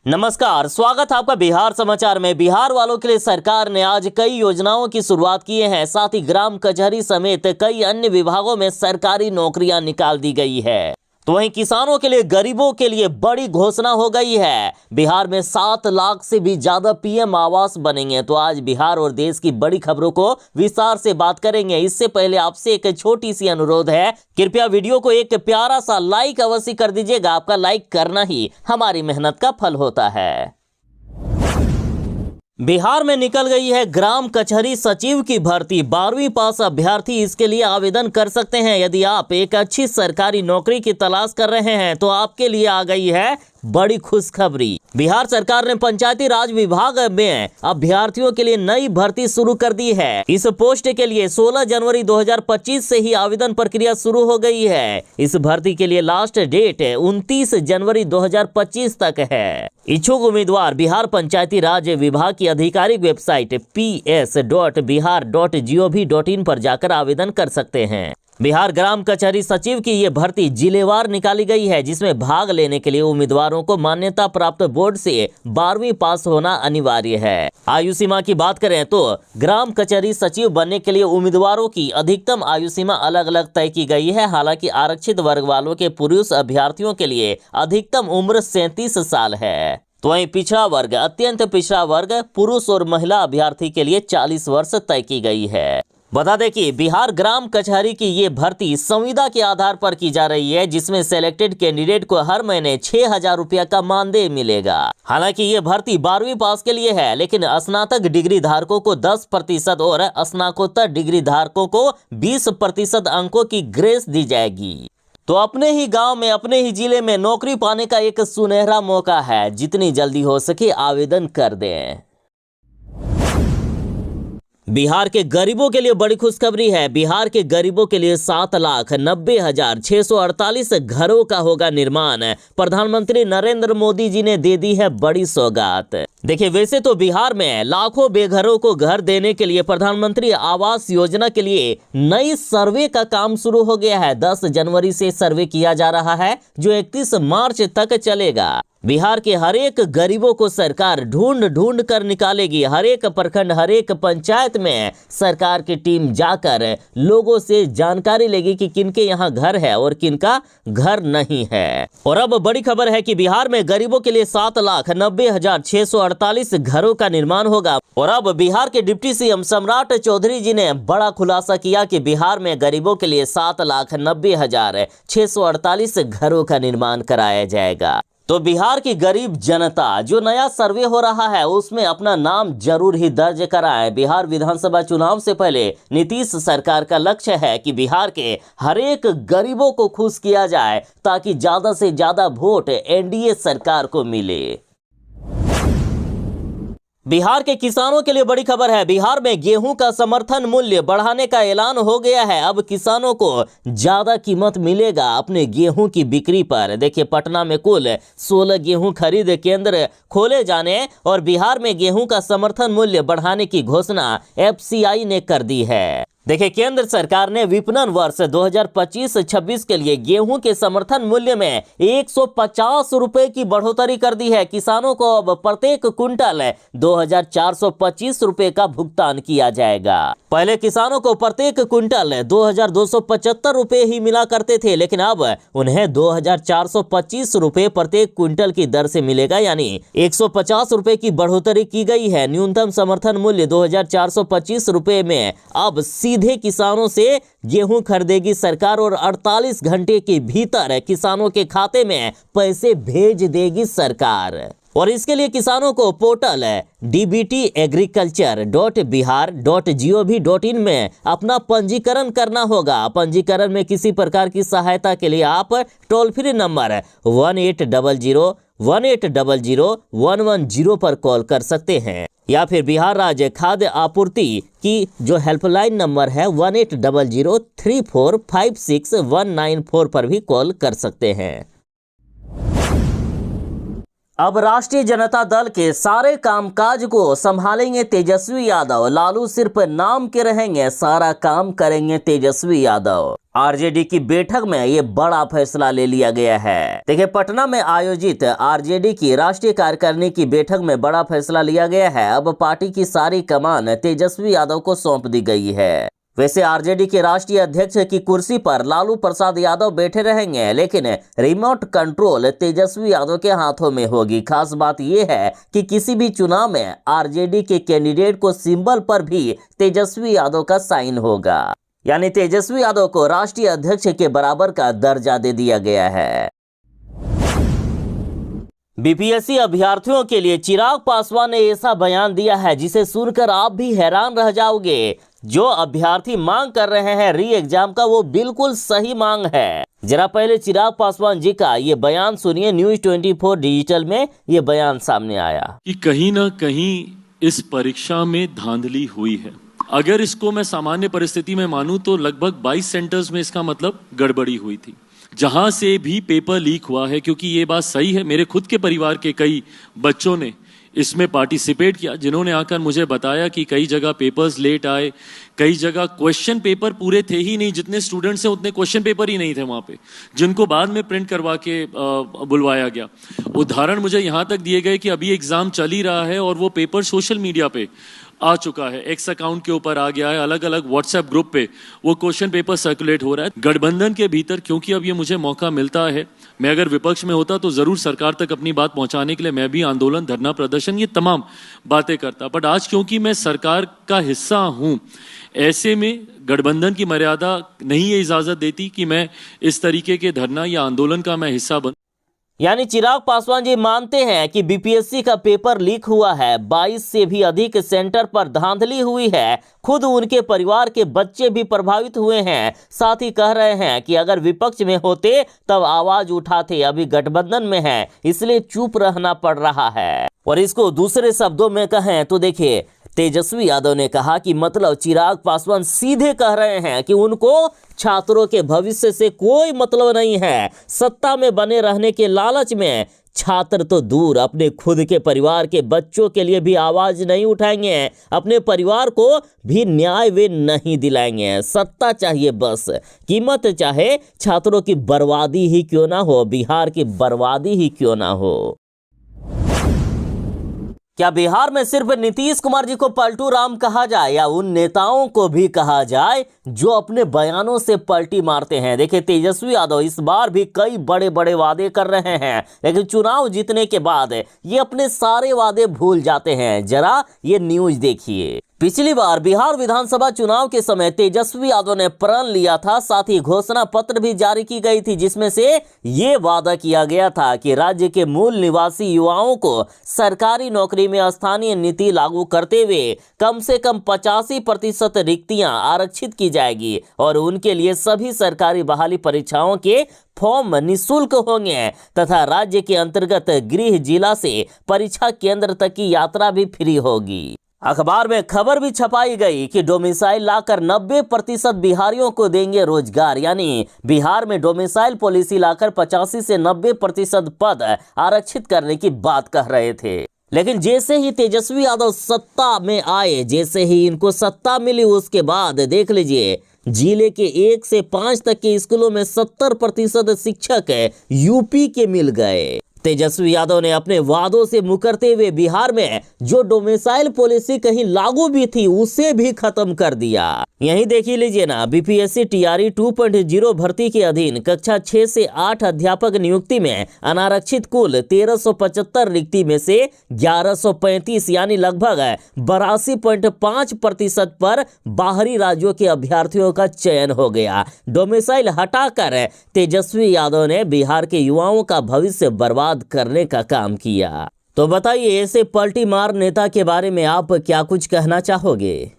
नमस्कार, स्वागत है आपका बिहार समाचार में। बिहार वालों के लिए सरकार ने आज कई योजनाओं की शुरुआत की है। साथ ही ग्राम कचहरी समेत कई अन्य विभागों में सरकारी नौकरियां निकाल दी गई है। तो वहीं किसानों के लिए, गरीबों के लिए बड़ी घोषणा हो गई है। बिहार में 7 लाख से भी ज्यादा पीएम आवास बनेंगे। तो आज बिहार और देश की बड़ी खबरों को विस्तार से बात करेंगे। इससे पहले आपसे एक छोटी सी अनुरोध है, कृपया वीडियो को एक प्यारा सा लाइक अवश्य कर दीजिएगा। आपका लाइक करना ही हमारी मेहनत का फल होता है। बिहार में निकल गई है ग्राम कचहरी सचिव की भर्ती। 12वीं पास अभ्यर्थी इसके लिए आवेदन कर सकते हैं। यदि आप एक अच्छी सरकारी नौकरी की तलाश कर रहे हैं तो आपके लिए आ गई है बड़ी खुशखबरी। बिहार सरकार ने पंचायती राज विभाग में अभ्यर्थियों के लिए नई भर्ती शुरू कर दी है। इस पोस्ट के लिए 16 जनवरी 2025 से ही आवेदन प्रक्रिया शुरू हो गई है। इस भर्ती के लिए लास्ट डेट 29 जनवरी 2025 तक है। इच्छुक उम्मीदवार बिहार पंचायती राज विभाग की आधिकारिक वेबसाइट ps.bihar.gov.in पर जाकर आवेदन कर सकते हैं। बिहार ग्राम कचहरी सचिव की ये भर्ती जिलेवार निकाली गई है, जिसमें भाग लेने के लिए उम्मीदवारों को मान्यता प्राप्त बोर्ड से 12वीं पास होना अनिवार्य है। आयु सीमा की बात करें तो ग्राम कचहरी सचिव बनने के लिए उम्मीदवारों की अधिकतम आयु सीमा अलग अलग तय की गई है। हालांकि आरक्षित वर्ग वालों के पुरुष अभ्यर्थियों के लिए अधिकतम उम्र 37 साल है। तो वहीं पिछड़ा वर्ग, अत्यंत पिछड़ा वर्ग, पुरुष और महिला अभ्यर्थी के लिए 40 वर्ष तय की गई है। बता दें कि बिहार ग्राम कचहरी की ये भर्ती संविदा के आधार पर की जा रही है, जिसमें सेलेक्टेड कैंडिडेट को हर महीने 6,000 रुपया का मानदेय मिलेगा। हालांकि ये भर्ती 12वीं पास के लिए है, लेकिन स्नातक डिग्री धारकों को 10% और स्नातकोत्तर डिग्री धारकों को 20% अंकों की ग्रेस दी जाएगी। तो अपने ही गांव में, अपने ही जिले में नौकरी पाने का एक सुनहरा मौका है। जितनी जल्दी हो सके आवेदन कर दें। बिहार के गरीबों के लिए बड़ी खुशखबरी है। बिहार के गरीबों के लिए 7,90,648 घरों का होगा निर्माण। प्रधानमंत्री नरेंद्र मोदी जी ने दे दी है बड़ी सौगात। देखिए, वैसे तो बिहार में लाखों बेघरों को घर देने के लिए प्रधानमंत्री आवास योजना के लिए नई सर्वे का काम शुरू हो गया है। 10 जनवरी से सर्वे किया जा रहा है, जो 31 मार्च तक चलेगा। बिहार के हर एक गरीबों को सरकार ढूंढ ढूंढ कर निकालेगी। हर एक प्रखंड, हर एक पंचायत में सरकार की टीम जाकर लोगों से जानकारी लेगी कि किनके यहाँ घर है और किनका घर नहीं है। और अब बड़ी खबर है कि बिहार में गरीबों के लिए 7,90,648 घरों का निर्माण होगा। और अब बिहार के डिप्टी सीएम सम्राट चौधरी जी ने बड़ा खुलासा किया कि बिहार में गरीबों के लिए 7,90,648 घरों का निर्माण कराया जाएगा। तो बिहार की गरीब जनता जो नया सर्वे हो रहा है उसमें अपना नाम जरूर ही दर्ज कराए। बिहार विधानसभा चुनाव से पहले नीतीश सरकार का लक्ष्य है कि बिहार के हर एक गरीबों को खुश किया जाए, ताकि ज्यादा से ज्यादा वोट एनडीए सरकार को मिले। बिहार के किसानों के लिए बड़ी खबर है। बिहार में गेहूं का समर्थन मूल्य बढ़ाने का ऐलान हो गया है। अब किसानों को ज्यादा कीमत मिलेगा अपने गेहूं की बिक्री पर। देखिए, पटना में कुल 16 गेहूं खरीद केंद्र खोले जाने और बिहार में गेहूं का समर्थन मूल्य बढ़ाने की घोषणा एफसीआई ने कर दी है। देखिए, केंद्र सरकार ने विपणन वर्ष 2025-26 के लिए गेहूं के समर्थन मूल्य में 150 रुपए की बढ़ोतरी कर दी है। किसानों को अब प्रत्येक कुंटल 2,425 रुपए का भुगतान किया जाएगा। पहले किसानों को प्रत्येक कुंटल 2,275 रुपए ही मिला करते थे, लेकिन अब उन्हें 2,425 रुपए प्रत्येक क्विंटल की दर से मिलेगा, यानी 150 रुपए की बढ़ोतरी की गई है। न्यूनतम समर्थन मूल्य 2,425 रुपए में अब सीधे किसानों से गेहूं खरीदेगी सरकार और 48 घंटे के भीतर किसानों के खाते में पैसे भेज देगी सरकार। और इसके लिए किसानों को पोर्टल dbtagriculture.bihar.gov.in में अपना पंजीकरण करना होगा। पंजीकरण में किसी प्रकार की सहायता के लिए आप टोल फ्री नंबर 1800-1800-110 पर कॉल कर सकते हैं, या फिर बिहार राज्य खाद्य आपूर्ति की जो हेल्पलाइन नंबर है 1800-3456-194 पर भी कॉल कर सकते हैं। अब राष्ट्रीय जनता दल के सारे कामकाज को संभालेंगे तेजस्वी यादव। लालू सिर्फ नाम के रहेंगे, सारा काम करेंगे तेजस्वी यादव। आरजेडी की बैठक में ये बड़ा फैसला ले लिया गया है। देखिए, पटना में आयोजित आरजेडी की राष्ट्रीय कार्यकारिणी की बैठक में बड़ा फैसला लिया गया है। अब पार्टी की सारी कमान तेजस्वी यादव को सौंप दी गई है। वैसे आरजेडी के राष्ट्रीय अध्यक्ष की कुर्सी पर लालू प्रसाद यादव बैठे रहेंगे, लेकिन रिमोट कंट्रोल तेजस्वी यादव के हाथों में होगी। खास बात यह है कि किसी भी चुनाव में आरजेडी के कैंडिडेट को सिंबल पर भी तेजस्वी यादव का साइन होगा, यानी तेजस्वी यादव को राष्ट्रीय अध्यक्ष के बराबर का दर्जा दे दिया गया है। बीपीएससी अभ्यर्थियों के लिए चिराग पासवान ने ऐसा बयान दिया है जिसे सुनकर आप भी हैरान रह जाओगे। जो अभ्यर्थी मांग कर रहे हैं री एग्जाम का, वो बिल्कुल सही मांग है। जरा पहले चिराग पासवान जी का ये बयान सुनिए। न्यूज 24 डिजिटल में ये बयान सामने आया कि कहीं ना कहीं इस परीक्षा में धांधली हुई है। अगर इसको मैं सामान्य परिस्थिति में मानूं तो लगभग 22 सेंटर्स में इसका मतलब गड़बड़ी हुई थी, जहां से भी पेपर लीक हुआ है। क्योंकि ये बात सही है, मेरे खुद के परिवार के कई बच्चों ने इसमें पार्टिसिपेट किया, जिन्होंने आकर मुझे बताया कि कई जगह पेपर्स लेट आए, कई जगह क्वेश्चन पेपर पूरे थे ही नहीं। जितने स्टूडेंट्स हैं उतने क्वेश्चन पेपर ही नहीं थे वहाँ पे, जिनको बाद में प्रिंट करवा के बुलवाया गया। उदाहरण मुझे यहाँ तक दिए गए कि अभी एग्जाम चल ही रहा है और वो पेपर सोशल मीडिया पे आ चुका है, एक्स अकाउंट के ऊपर आ गया है, अलग अलग व्हाट्सएप ग्रुप पे वो क्वेश्चन पेपर सर्कुलेट हो रहा है। गठबंधन के भीतर क्योंकि अब ये मुझे मौका मिलता है, मैं अगर विपक्ष में होता तो जरूर सरकार तक अपनी बात पहुंचाने के लिए मैं भी आंदोलन, धरना प्रदर्शन, ये तमाम बातें करता। बट आज क्योंकि मैं सरकार का हिस्सा हूं, ऐसे में गठबंधन की मर्यादा नहीं ये इजाजत देती कि मैं इस तरीके के धरना या आंदोलन का मैं हिस्सा बन। यानी चिराग पासवान जी मानते हैं कि बीपीएससी का पेपर लीक हुआ है, 22 से भी अधिक सेंटर पर धांधली हुई है, खुद उनके परिवार के बच्चे भी प्रभावित हुए हैं। साथ ही कह रहे हैं कि अगर विपक्ष में होते तब आवाज उठाते, अभी गठबंधन में है इसलिए चुप रहना पड़ रहा है। और इसको दूसरे शब्दों में कहें तो देखिए, तेजस्वी यादव ने कहा कि मतलब चिराग पासवान सीधे कह रहे हैं कि उनको छात्रों के भविष्य से कोई मतलब नहीं है। सत्ता में बने रहने के लालच में छात्र तो दूर, अपने खुद के परिवार के बच्चों के लिए भी आवाज नहीं उठाएंगे, अपने परिवार को भी न्याय वे नहीं दिलाएंगे। सत्ता चाहिए बस, कीमत चाहे छात्रों की बर्बादी ही क्यों ना हो, बिहार की बर्बादी ही क्यों ना हो। क्या बिहार में सिर्फ नीतीश कुमार जी को पलटू राम कहा जाए या उन नेताओं को भी कहा जाए जो अपने बयानों से पलटी मारते हैं? देखिए, तेजस्वी यादव इस बार भी कई बड़े बड़े वादे कर रहे हैं, लेकिन चुनाव जीतने के बाद ये अपने सारे वादे भूल जाते हैं। जरा ये न्यूज देखिए। पिछली बार बिहार विधानसभा चुनाव के समय तेजस्वी यादव ने प्रण लिया था, साथ ही घोषणा पत्र भी जारी की गई थी, जिसमें से ये वादा किया गया था कि राज्य के मूल निवासी युवाओं को सरकारी नौकरी में स्थानीय नीति लागू करते हुए कम से कम 85% रिक्तियां आरक्षित की जाएगी और उनके लिए सभी सरकारी बहाली परीक्षाओं के फॉर्म निःशुल्क होंगे तथा राज्य के अंतर्गत गृह जिला से परीक्षा केंद्र तक की यात्रा भी फ्री होगी। अखबार में खबर भी छपाई गई कि डोमिसाइल लाकर 90% बिहारियों को देंगे रोजगार, यानी बिहार में डोमिसाइल पॉलिसी लाकर 85 से 90% पद आरक्षित करने की बात कह रहे थे। लेकिन जैसे ही तेजस्वी यादव सत्ता में आए, जैसे ही इनको सत्ता मिली, उसके बाद देख लीजिए जिले के 1 से 5 तक के स्कूलों में 70% शिक्षक यूपी के मिल गए। तेजस्वी यादव ने अपने वादों से मुकरते हुए बिहार में जो डोमिसाइल पॉलिसी कहीं लागू भी थी उसे भी खत्म कर दिया। यहीं देख लीजिए ना, बीपीएससी टीआरई 2.0 भर्ती के अधीन कक्षा 6 से 8 अध्यापक नियुक्ति में अनारक्षित कुल 1375 रिक्ति में से 1135 यानी लगभग 82.5% पर बाहरी राज्यों के अभ्यर्थियों का चयन हो गया। डोमिसाइल हटाकर तेजस्वी यादव ने बिहार के युवाओं का भविष्य बर्बाद करने का काम किया। तो बताइए, ऐसे पलटी मार नेता के बारे में आप क्या कुछ कहना चाहोगे?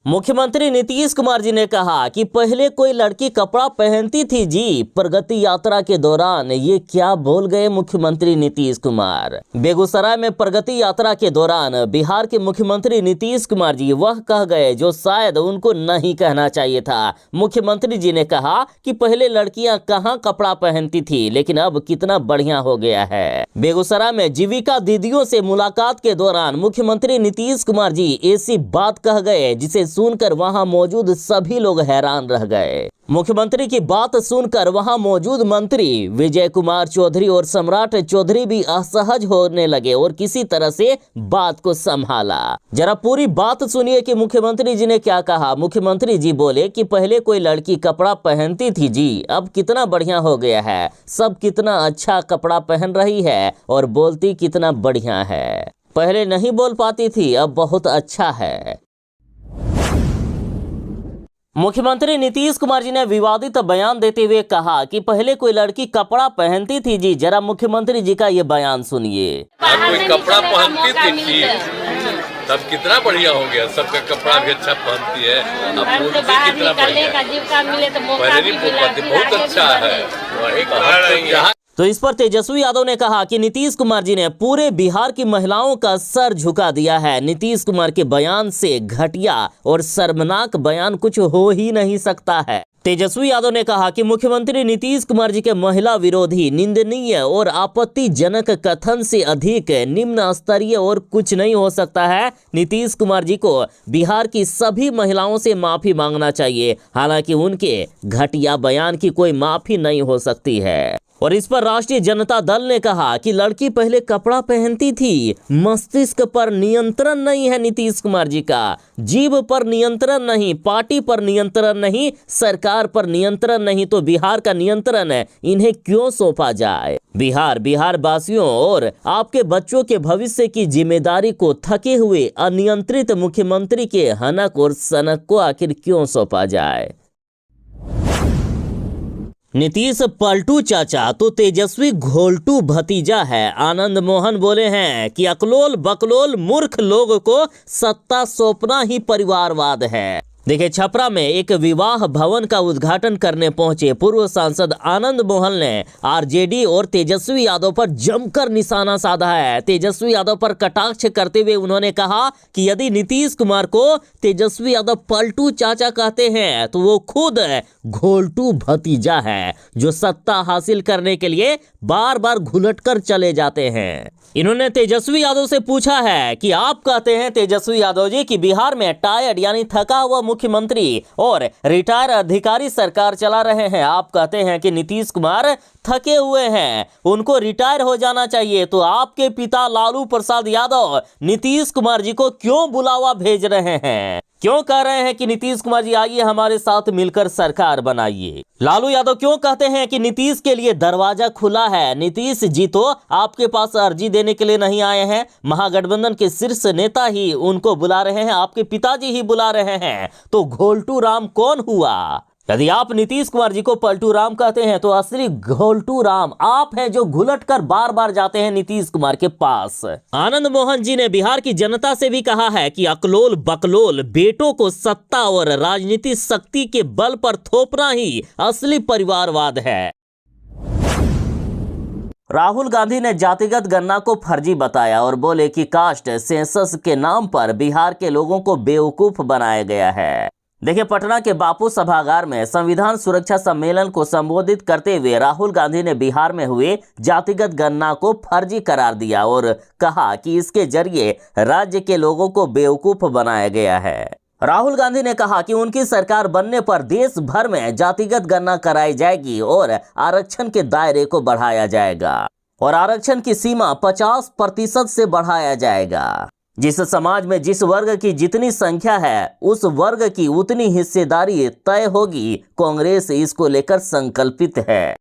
मुख्यमंत्री नीतीश कुमार जी ने कहा कि पहले कोई लड़की कपड़ा पहनती थी जी प्रगति यात्रा के दौरान। ये क्या बोल गए मुख्यमंत्री नीतीश कुमार? बेगूसराय में प्रगति यात्रा के दौरान बिहार के मुख्यमंत्री नीतीश कुमार जी वह कह गए जो शायद उनको नहीं कहना चाहिए था। मुख्यमंत्री जी ने कहा कि पहले लड़कियां कहां कपड़ा पहनती थी, लेकिन अब कितना बढ़िया हो गया है। बेगूसराय में जीविका दीदियों से मुलाकात के दौरान मुख्यमंत्री नीतीश कुमार जी ऐसी बात कह गए जिसे सुनकर वहां मौजूद सभी लोग हैरान रह गए। मुख्यमंत्री की बात सुनकर वहां मौजूद मंत्री विजय कुमार चौधरी और सम्राट चौधरी भी असहज होने लगे और किसी तरह से बात को संभाला। जरा पूरी बात सुनिए कि मुख्यमंत्री जी ने क्या कहा। मुख्यमंत्री जी बोले कि पहले कोई लड़की कपड़ा पहनती थी जी, अब कितना बढ़िया हो गया है, सब कितना अच्छा कपड़ा पहन रही है और बोलती कितना बढ़िया है। पहले नहीं बोल पाती थी, अब बहुत अच्छा है। मुख्यमंत्री नीतीश कुमार जी ने विवादित बयान देते हुए कहा कि पहले कोई लड़की कपड़ा पहनती थी जी। जरा मुख्यमंत्री जी का ये बयान सुनिए। कोई कपड़ा पहनती थी तब कितना बढ़िया हो गया, सबका कपड़ा भी अच्छा पहनती है। अब बोलती कितना बढ़िया, पहले नहीं बोल पाती, बहुत अच्छा है। तो इस पर तेजस्वी यादव ने कहा कि नीतीश कुमार जी ने पूरे बिहार की महिलाओं का सर झुका दिया है। नीतीश कुमार के बयान से घटिया और शर्मनाक बयान कुछ हो ही नहीं सकता है। तेजस्वी यादव ने कहा कि मुख्यमंत्री नीतीश कुमार जी के महिला विरोधी, निंदनीय और आपत्तिजनक कथन से अधिक निम्न स्तरीय और कुछ नहीं हो सकता है। नीतीश कुमार जी को बिहार की सभी महिलाओं से माफी मांगना चाहिए। हालांकि उनके घटिया बयान की कोई माफी नहीं हो सकती है। और इस पर राष्ट्रीय जनता दल ने कहा कि लड़की पहले कपड़ा पहनती थी, मस्तिष्क पर नियंत्रण नहीं है नीतीश कुमार जी का, जीभ पर नियंत्रण नहीं, पार्टी पर नियंत्रण नहीं, सरकार पर नियंत्रण नहीं, तो बिहार का नियंत्रण इन्हें क्यों सौंपा जाए। बिहार वासियों और आपके बच्चों के भविष्य की जिम्मेदारी को थके हुए अनियंत्रित मुख्यमंत्री के हनक और सनक को आखिर क्यों सौंपा जाए। नीतीश पलटू चाचा तो तेजस्वी घोलटू भतीजा है। आनंद मोहन बोले हैं कि अकलोल बकलोल मूर्ख लोग को सत्ता सौंपना ही परिवारवाद है। देखिए, छपरा में एक विवाह भवन का उद्घाटन करने पहुंचे पूर्व सांसद आनंद मोहन ने आरजेडी और तेजस्वी यादव पर जमकर निशाना साधा है। तेजस्वी यादव पर कटाक्ष करते हुए उन्होंने कहा कि यदि नीतीश कुमार को तेजस्वी यादव पलटू चाचा कहते हैं तो वो खुद घोलटू भतीजा है, जो सत्ता हासिल करने के लिए बार बार घुलट कर चले जाते हैं। इन्होंने तेजस्वी यादव से पूछा है कि आप कहते हैं तेजस्वी यादव जी कि बिहार में टायर्ड यानी थका हुआ मुख्यमंत्री और रिटायर अधिकारी सरकार चला रहे हैं। आप कहते हैं कि नीतीश कुमार थके हुए हैं, उनको रिटायर हो जाना चाहिए, तो आपके पिता लालू प्रसाद यादव नीतीश कुमार जी को क्यों बुलावा भेज रहे हैं, क्यों कह रहे हैं कि नीतीश कुमार जी आइए हमारे साथ मिलकर सरकार बनाइए। लालू यादव क्यों कहते हैं कि नीतीश के लिए दरवाजा खुला है। नीतीश जी तो आपके पास अर्जी देने के लिए नहीं आए हैं, महागठबंधन के शीर्ष नेता ही उनको बुला रहे हैं, आपके पिताजी ही बुला रहे हैं, तो घोलटू राम कौन हुआ। यदि आप नीतीश कुमार जी को पलटू राम कहते हैं तो असली घोलटू राम आप हैं, जो घुलट कर बार बार जाते हैं नीतीश कुमार के पास। आनंद मोहन जी ने बिहार की जनता से भी कहा है कि अकलोल बकलोल बेटों को सत्ता और राजनीतिक शक्ति के बल पर थोपना ही असली परिवारवाद है। राहुल गांधी ने जातिगत गणना को फर्जी बताया और बोले कि कास्ट सेंसस के नाम पर बिहार के लोगों को बेवकूफ बनाया गया है। देखिए, पटना के बापू सभागार में संविधान सुरक्षा सम्मेलन को संबोधित करते हुए राहुल गांधी ने बिहार में हुए जातिगत गणना को फर्जी करार दिया और कहा कि इसके जरिए राज्य के लोगों को बेवकूफ बनाया गया है। राहुल गांधी ने कहा कि उनकी सरकार बनने पर देश भर में जातिगत गणना कराई जाएगी और आरक्षण के दायरे को बढ़ाया जाएगा और आरक्षण की सीमा 50% से बढ़ाया जाएगा। जिस समाज में जिस वर्ग की जितनी संख्या है उस वर्ग की उतनी हिस्सेदारी तय होगी। कांग्रेस इसको लेकर संकल्पित है।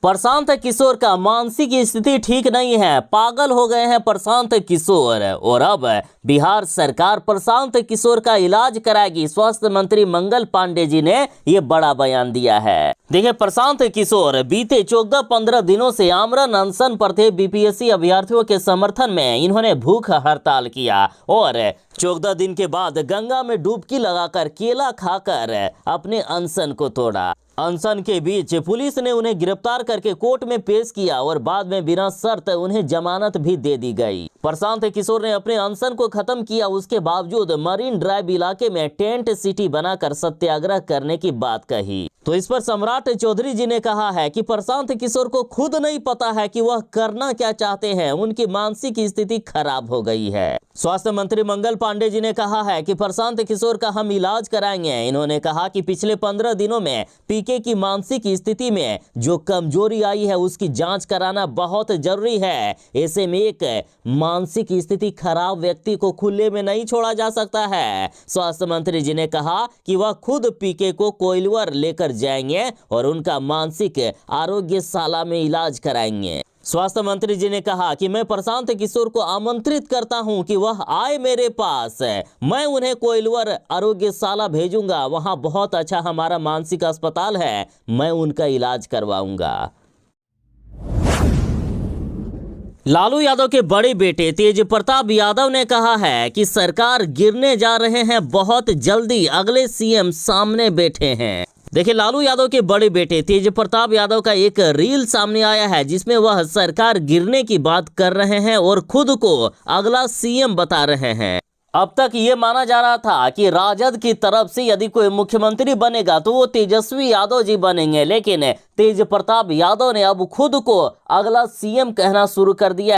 प्रशांत किशोर का मानसिक स्थिति ठीक नहीं है, पागल हो गए हैं प्रशांत किशोर, और अब बिहार सरकार प्रशांत किशोर का इलाज कराएगी। स्वास्थ्य मंत्री मंगल पांडे जी ने ये बड़ा बयान दिया है। देखिए, प्रशांत किशोर बीते 14-15 दिनों से आमरण अनशन पर थे। बीपीएससी अभ्यर्थियों के समर्थन में इन्होंने भूख हड़ताल किया और 14 दिन के बाद गंगा में डुबकी लगाकर केला खाकर अपने अनशन को तोड़ा। अनशन के बीच पुलिस ने उन्हें गिरफ्तार करके कोर्ट में पेश किया और बाद में बिना शर्त उन्हें जमानत भी दे दी गई। प्रशांत किशोर ने अपने अनशन को खत्म किया, उसके बावजूद मरीन ड्राइव इलाके में टेंट सिटी बनाकर सत्याग्रह करने की बात कही। तो इस पर सम्राट चौधरी जी ने कहा है कि प्रशांत किशोर को खुद नहीं पता है कि वह करना क्या चाहते हैं, उनकी मानसिक स्थिति खराब हो गई है। स्वास्थ्य मंत्री मंगल पांडे जी ने कहा है कि प्रशांत किशोर का हम इलाज कराएंगे। इन्होंने कहा कि पिछले 15 दिनों में पीके की मानसिक स्थिति में जो कमजोरी आई है उसकी जांच कराना बहुत जरूरी है। ऐसे में एक मानसिक स्थिति खराब व्यक्ति को खुले में नहीं छोड़ा जा सकता है। स्वास्थ्य मंत्री जी ने कहा कि वह खुद पीके को कोइलवर लेकर जाएंगे और उनका मानसिक आरोग्यशाला में इलाज कराएंगे। स्वास्थ्य मंत्री जी ने कहा कि मैं प्रशांत किशोर को आमंत्रित करता हूं कि वह आए मेरे पास, मैं उन्हें कोइलवर आरोग्यशाला भेजूंगा, वहां बहुत अच्छा हमारा मानसिक अस्पताल है, मैं उनका इलाज करवाऊंगा। लालू यादव के बड़े बेटे तेज प्रताप यादव ने कहा है कि सरकार गिरने जा रहे हैं, बहुत जल्दी अगले सीएम सामने बैठे हैं। देखिए, लालू यादव के बड़े बेटे तेज प्रताप यादव का एक रील सामने आया है जिसमें वह सरकार गिरने की बात कर रहे हैं और खुद को अगला सीएम बता रहे हैं। अब तक ये माना जा रहा था कि राजद की तरफ से यदि कोई मुख्यमंत्री बनेगा तो वो तेजस्वी यादव जी बनेंगे, लेकिन तेज प्रताप यादव ने अब खुद को अगला सीएम कहना शुरू कर दिया।